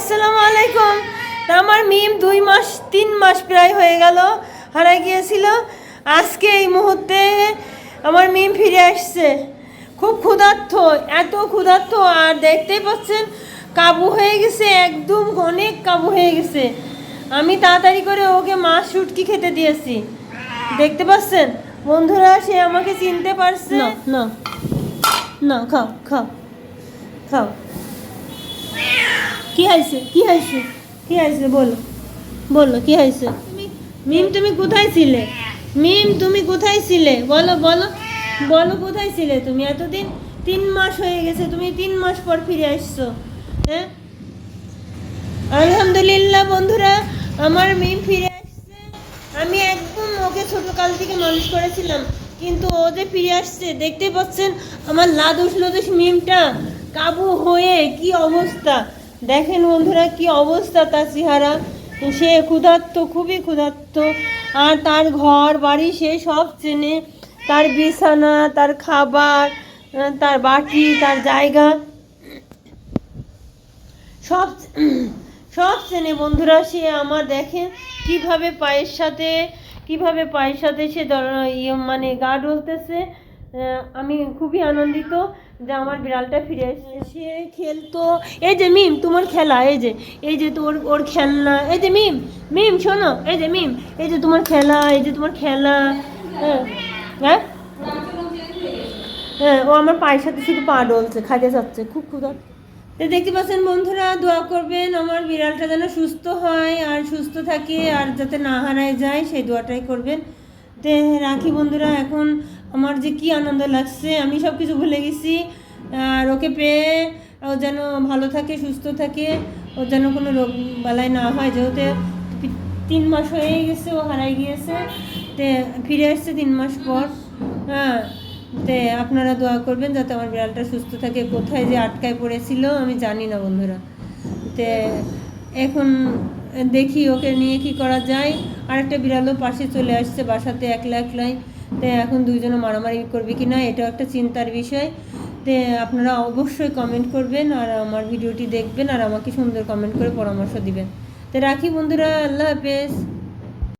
আসসালামু আলাইকুম। আমার মিম 2 মাস 3 মাস প্রায় হয়ে গেল হারাই গিয়েছিল। আজকে এই মুহূর্তে আমার মিম ফিরে আসছে। খুব ক্ষুধার্ত, এত ক্ষুধার্ত, আর দেখতেই পাচ্ছেন কাবু হয়ে গেছে, একদম অনেক কাবু হয়ে গেছে। আমি তাড়াতাড়ি করে ওকে মাছ শুটকি খেতে দিয়েছি। দেখতে পাচ্ছেন বন্ধুরা, সে আমাকে চিনতে পারছে। না না না, খাও খাও খাও। কি হয়েছে, কি হয়েছে, কি হয়েছে, বলো বলো কি হয়েছে। মিম তুমি কোথায় ছিলে? মিম তুমি কোথায় ছিলে? বলো বলো বলো, কোথায় ছিলে তুমি এতদিন? 3 মাস হয়ে গেছে, তুমি 3 মাস পর ফিরে আসছো। হ্যাঁ, আলহামদুলিল্লাহ বন্ধুরা, আমার মিম ফিরে আসছে। আমি একদম ওকে ছোটকাল থেকে মানুষ করেছিলাম, কিন্তু ও যে ফিরে আসছে দেখতে পাচ্ছেন। আমার লাদুস লদুস মিমটা কাবু হয়ে কি অবস্থা দেখেন বন্ধুরা, কি অবস্থা তার চেহারা। সে ক্ষুধার্ত, খুবই ক্ষুধার্ত। আর তার ঘর বাড়ি সে সব চেনে, তার বিছানা, তার খাবার, তার বাটি, তার জায়গা সব সব চেনে বন্ধুরা। সে আমার দেখেন কিভাবে পায়ের সাথে সে মানে গা ডলতেছে। আমি খুবই আনন্দিত যে আমার বিড়ালটা ফিরে এসেছে। সে খেলতো, এই যে মিম তোমার খেলা, এই যে তোর ওর খেলনা, এই যে মিম মিম শোনো, এই যে মিম, এই যে তোমার খেলা, এই যে তোমার খেলা। হ্যাঁ হ্যাঁ হ্যাঁ, ও আমার পায়ের সাথে শুধু পা ডলছে, খাইতে চাচ্ছে, খুব ক্ষুধা। তো দেখতে পাচ্ছেন বন্ধুরা, দোয়া করবেন আমার বিড়ালটা যেন সুস্থ হয় আর সুস্থ থাকে, আর যাতে না হারায় যায় সেই দোয়াটাই করবেন। তে রাখি বন্ধুরা, এখন আমার যে কি আনন্দ লাগছে, আমি সব কিছু ভুলে গেছি। আর ওকে পেয়ে ও যেন ভালো থাকে, সুস্থ থাকে, ওর যেন কোনো রোগ বালাই না হয়, যেহেতু 3 মাস হয়ে গেছে ও হারাই গিয়েছে। তে ফিরে আসছে 3 মাস পর। হ্যাঁ, তে আপনারা দোয়া করবেন যাতে আমার বিড়ালটা সুস্থ থাকে। কোথায় যে আটকায় পড়েছিল আমি জানি না বন্ধুরা। তে এখন দেখি ওকে নিয়ে কি করা যায়। আরেকটা বিড়ালও পাশে চলে আসছে বাসাতে একলা একলাই। তে এখন দুইজনে মারামারি করবে কি না, এটাও একটা চিন্তার বিষয়। তে আপনারা অবশ্যই কমেন্ট করবেন আর আমার ভিডিওটি দেখবেন আর আমাকে সুন্দর কমেন্ট করে পরামর্শ দিবেন। তো রাখি বন্ধুরা, আল্লাহ হাফেজ।